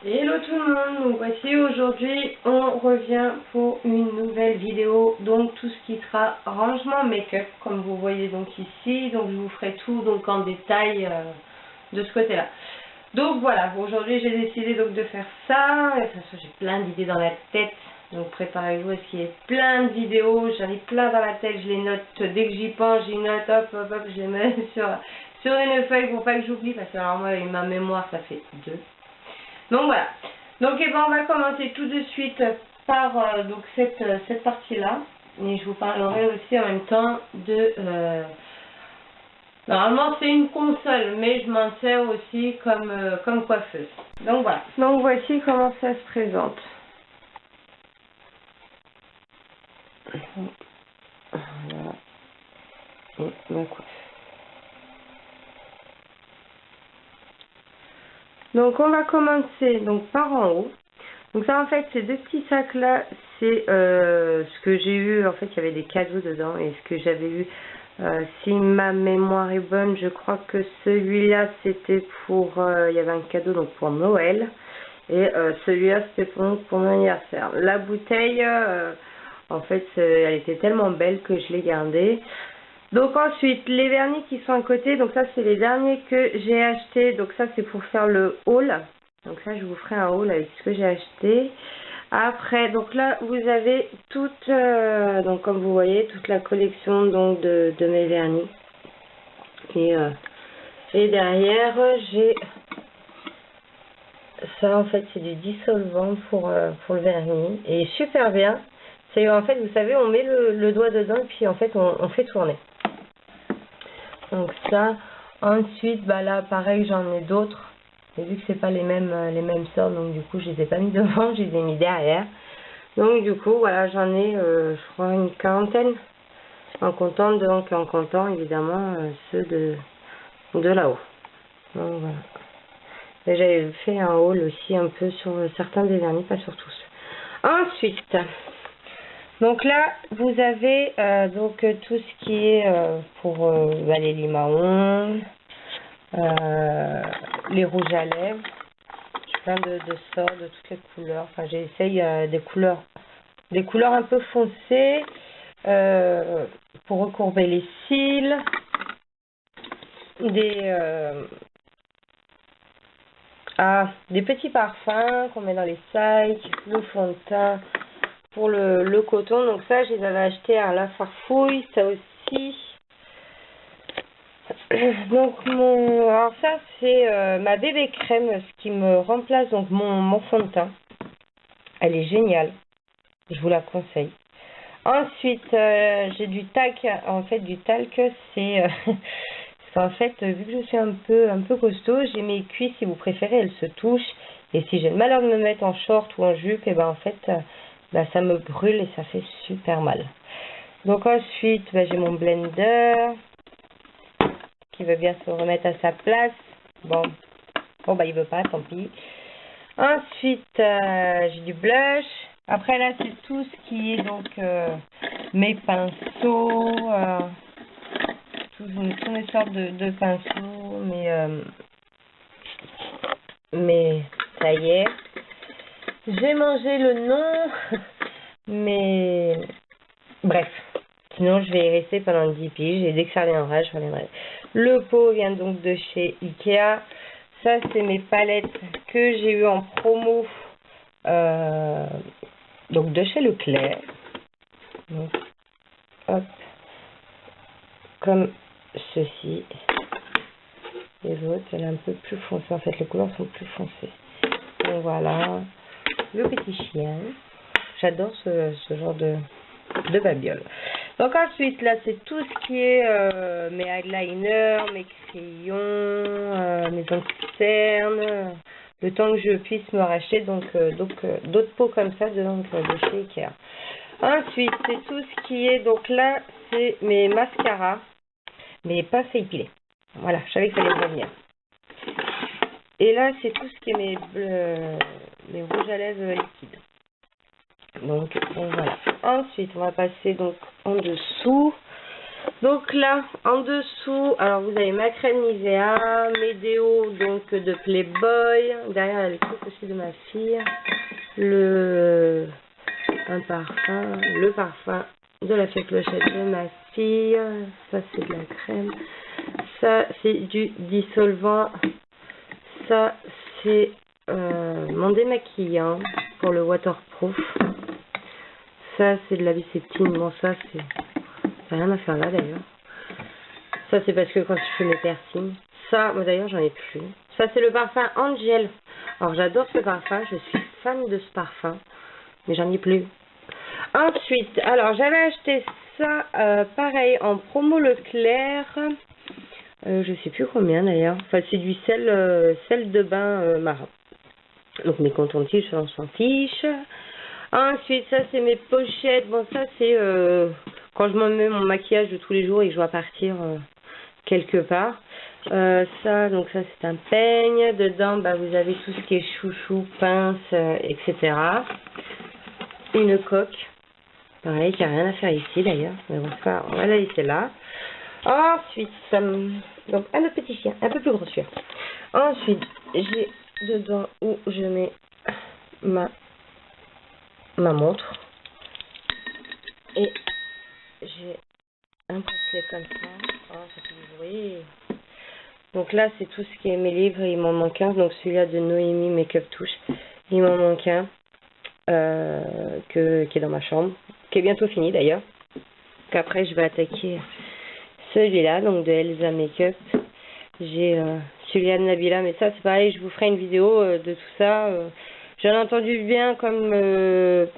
Hello tout le monde, donc voici aujourd'hui on revient pour une nouvelle vidéo, donc tout ce qui sera rangement make-up comme vous voyez donc ici, donc je vous ferai tout donc en détail de ce côté là. Donc voilà, aujourd'hui j'ai décidé donc de faire ça, et de toute façon j'ai plein d'idées dans la tête, donc préparez-vous à ce qu'il y ait plein de vidéos, j'en ai plein dans la tête, je les note dès que j'y pense, j'y note, hop hop hop, je les mets sur une feuille pour pas que j'oublie, parce que alors moi avec ma mémoire ça fait deux. Donc voilà. Donc on va commencer tout de suite par donc cette partie-là. Et je vous parlerai aussi en même temps de... normalement c'est une console, mais je m'en sers aussi comme coiffeuse. Donc voilà. Donc voici comment ça se présente. Voilà. Et ma coiffe. Donc on va commencer donc par en haut. Donc ça en fait ces deux petits sacs là c'est ce que j'ai eu, en fait il y avait des cadeaux dedans et ce que j'avais eu, si ma mémoire est bonne, je crois que celui-là c'était pour, il y avait un cadeau donc pour Noël et celui-là c'était pour mon anniversaire. La bouteille en fait elle était tellement belle que je l'ai gardée. Donc ensuite les vernis qui sont à côté, donc ça c'est les derniers que j'ai achetés, donc ça c'est pour faire le haul. Donc ça, je vous ferai un haul avec ce que j'ai acheté. Après, donc là, vous avez toute, donc comme vous voyez, toute la collection donc de mes vernis. Et derrière, j'ai ça, en fait, c'est du dissolvant pour le vernis. Et super bien. C'est en fait, vous savez, on met le doigt dedans et puis en fait, on fait tourner. Donc ça, ensuite, bah là, pareil, j'en ai d'autres. Et vu que c'est pas les mêmes sortes, donc du coup je les ai pas mis devant, je les ai mis derrière. Donc du coup voilà, j'en ai je crois une quarantaine en comptant évidemment ceux de là-haut. Donc voilà. Et j'avais fait un haul aussi un peu sur certains des vernis, pas sur tous. Ensuite, donc là vous avez donc tout ce qui est pour les limaons, les rouges à lèvres. Plein de sortes, de toutes les couleurs. Enfin, j'essaye des couleurs un peu foncées pour recourber les cils, des petits parfums qu'on met dans les sacs, le fond de teint pour le coton. Donc ça, je les avais achetés à la Farfouille, ça aussi. Donc alors ça c'est ma bébé crème, ce qui me remplace donc mon fond de teint. Elle est géniale, je vous la conseille. Ensuite j'ai du talc. En fait du talc c'est parce qu'en fait vu que je suis un peu costaud, j'ai mes cuisses, si vous préférez, elles se touchent, et si j'ai le malheur de me mettre en short ou en jupe, et ben en fait ça me brûle et ça fait super mal. Donc ensuite j'ai mon blender qui veut bien se remettre à sa place. Bon il veut pas, tant pis. Ensuite j'ai du blush. Après là c'est tout ce qui est donc mes pinceaux, toutes mes sortes de pinceaux, mais ça y est, j'ai mangé le nom, mais bref, sinon je vais y rester pendant 10 piges et dès que ça reviendra, je reviendrai. Le pot vient donc de chez Ikea. Ça, c'est mes palettes que j'ai eu en promo donc de chez Leclerc. Donc, hop, comme ceci. Les autres, elle est un peu plus foncée. En fait, les couleurs sont plus foncées. Donc voilà, le petit chien. J'adore ce genre de babiole. Donc ensuite, là, c'est tout ce qui est mes eyeliners, mes crayons, mes anti-cernes, le temps que je puisse me racheter donc d'autres pots comme ça de chez Ikea. Ensuite, c'est tout ce qui est, donc là, c'est mes mascaras, mais pas fait épiler. Voilà, je savais que ça allait venir. Et là, c'est tout ce qui est mes rouges à lèvres liquides. Donc voilà. Ensuite, on va passer donc en dessous. Donc là, en dessous, alors vous avez ma crème Nivea, mes déos donc de Playboy. Derrière, il y a le truc aussi de ma fille. Le parfum de la fée clochette de ma fille. Ça, c'est de la crème. Ça, c'est du dissolvant. Ça, c'est mon démaquillant pour le waterproof. Ça, c'est de la bicéptine. Bon, ça, c'est rien à faire là, d'ailleurs. Ça, c'est parce que quand je fais mes piercings. Ça, moi, d'ailleurs, j'en ai plus. Ça, c'est le parfum Angel. Alors, j'adore ce parfum. Je suis fan de ce parfum. Mais j'en ai plus. Ensuite, alors, j'avais acheté ça, pareil, en promo Leclerc. Je sais plus combien, d'ailleurs. Enfin, c'est du sel de bain marin. Donc, mes cotons-tiges, on s'en fiche. Ensuite, ça, c'est mes pochettes. Bon, ça, c'est quand je m'en mets mon maquillage de tous les jours et que je dois partir quelque part. Ça, donc ça, c'est un peigne. Dedans, bah, vous avez tout ce qui est chouchou, pince, etc. Une coque. Pareil, qui n'a rien à faire ici, d'ailleurs. Mais bon, ça, on va la laisser là. Ensuite, donc, un autre petit chien, un peu plus gros celui-là. Ensuite, j'ai dedans où je mets ma montre. Et j'ai un bracelet comme ça. Oh, ça fait du bruit. Donc là, c'est tout ce qui est mes livres. Il m'en manque un. Donc celui-là de Noémie Make-up Touche. Il m'en manque un. Qui est dans ma chambre. Qui est bientôt fini d'ailleurs. Qu'après, je vais attaquer celui-là. Donc de Elsa Make-up. J'ai celui-là de Nabila. Mais ça, c'est pareil. Je vous ferai une vidéo de tout ça. J'en ai entendu bien comme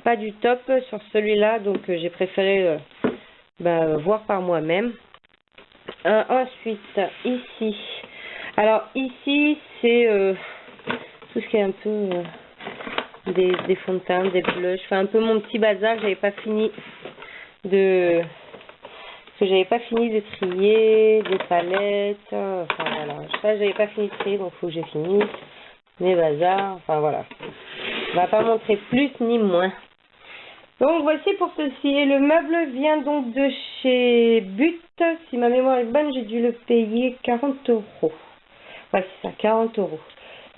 pas du top sur celui-là. Donc j'ai préféré voir par moi-même. Ensuite, ici. Alors, ici, c'est tout ce qui est un peu des fonds de teint, des blushs. Enfin, un peu mon petit bazar. J'avais pas fini de... j'avais pas fini de trier, des palettes. Enfin, voilà. Ça, j'avais pas fini de trier, donc il faut que j'ai fini. Mes bazars. Enfin, voilà. On va pas montrer plus ni moins. Donc voici pour ceci. Et le meuble vient donc de chez But. Si ma mémoire est bonne, j'ai dû le payer 40 €. Ouais, c'est ça, 40 €. Donc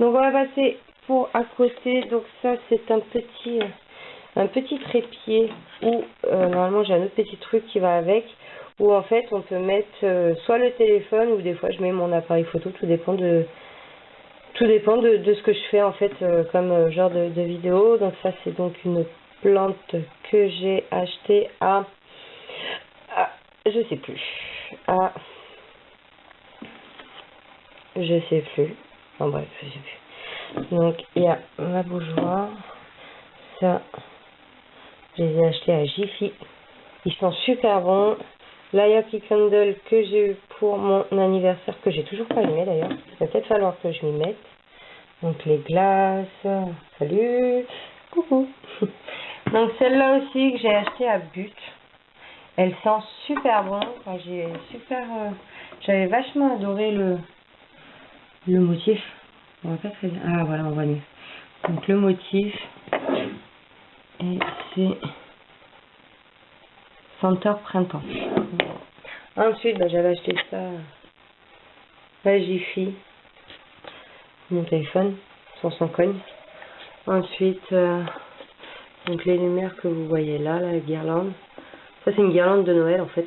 on va passer pour à côté. Donc ça, c'est un petit trépied où normalement j'ai un autre petit truc qui va avec. Où en fait on peut mettre soit le téléphone ou des fois je mets mon appareil photo. Tout dépend de ce que je fais en fait comme genre de vidéo. Donc ça, c'est donc une plante que j'ai achetée à je sais plus, je sais plus, en bref, je sais plus. Donc il y a ma bougeoire, ça, je les ai achetés à Jiffy, ils sont super bons. L'Ayaki Candle que j'ai eu pour mon anniversaire, que j'ai toujours pas aimé d'ailleurs, il va peut-être falloir que je m'y mette. Donc les glaces, salut, coucou. Donc celle-là aussi que j'ai acheté à But. Elle sent super bon. Enfin, j'avais vachement adoré le motif. On va pas très bien. Ah voilà, on voit mieux. Donc le motif. Et c'est senteur printemps. Ensuite, j'avais acheté ça à Jiffy. Mon téléphone, sans cogne. Ensuite, donc les lumières que vous voyez là, la guirlande. Ça, c'est une guirlande de Noël, en fait.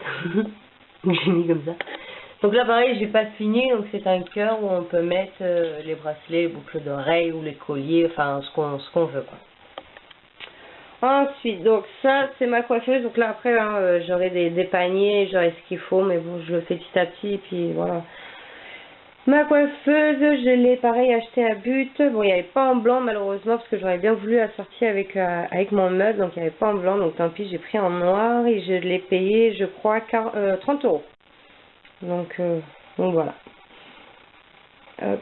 J'ai mis comme ça. Donc là, pareil, j'ai pas fini. Donc c'est un cœur où on peut mettre les bracelets, les boucles d'oreilles ou les colliers. Enfin, ce qu'on veut, quoi. Ensuite, donc ça, c'est ma coiffeuse. Donc là, après, hein, j'aurai des paniers, j'aurai ce qu'il faut. Mais bon, je le fais petit à petit. Et puis, voilà. Ma coiffeuse, je l'ai pareil acheté à But. Bon, il n'y avait pas en blanc malheureusement parce que j'aurais bien voulu la sortir avec mon meuble. Donc il n'y avait pas en blanc. Donc tant pis, j'ai pris en noir et je l'ai payé, je crois, 30 €. Donc voilà. Hop.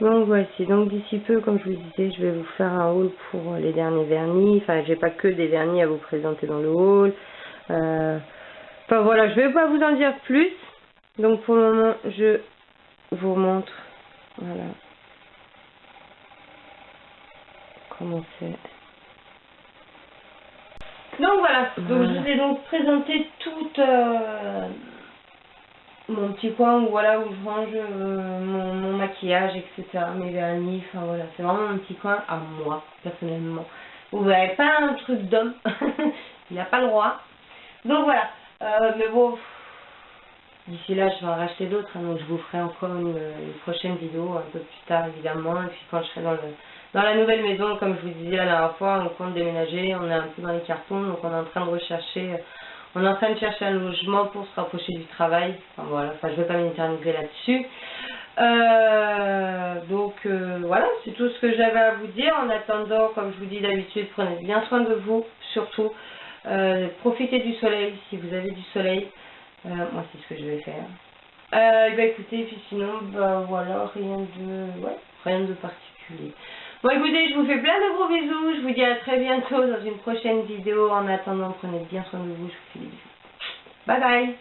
Donc voici. Donc d'ici peu, comme je vous disais, je vais vous faire un haul pour les derniers vernis. Enfin, j'ai pas que des vernis à vous présenter dans le haul. Enfin voilà, je vais pas vous en dire plus. Donc pour le moment, je vous montre, voilà, comment c'est. Donc voilà, donc je vous ai donc présenté tout mon petit coin où, voilà, où je range mon maquillage, etc. Mes vernis, enfin voilà, c'est vraiment mon petit coin à moi, personnellement. Vous n'avez pas un truc d'homme, il n'a pas le droit. Donc voilà, mais bon, d'ici là je vais en racheter d'autres, hein, donc je vous ferai encore une prochaine vidéo un peu plus tard évidemment, et puis quand je serai dans la nouvelle maison, comme je vous disais la dernière fois, on compte déménager, on est un peu dans les cartons, donc on est en train de rechercher, on est en train de chercher un logement pour se rapprocher du travail, enfin voilà, enfin je ne vais pas m'éterniser là-dessus. Voilà, c'est tout ce que j'avais à vous dire. En attendant, comme je vous dis d'habitude, prenez bien soin de vous, surtout. Profitez du soleil si vous avez du soleil. Moi, c'est ce que je vais faire. Bah écoutez, puis sinon, bah voilà, rien de particulier. Bon écoutez, je vous fais plein de gros bisous. Je vous dis à très bientôt dans une prochaine vidéo. En attendant, prenez bien soin de vous. Je vous fais des bisous. Bye bye.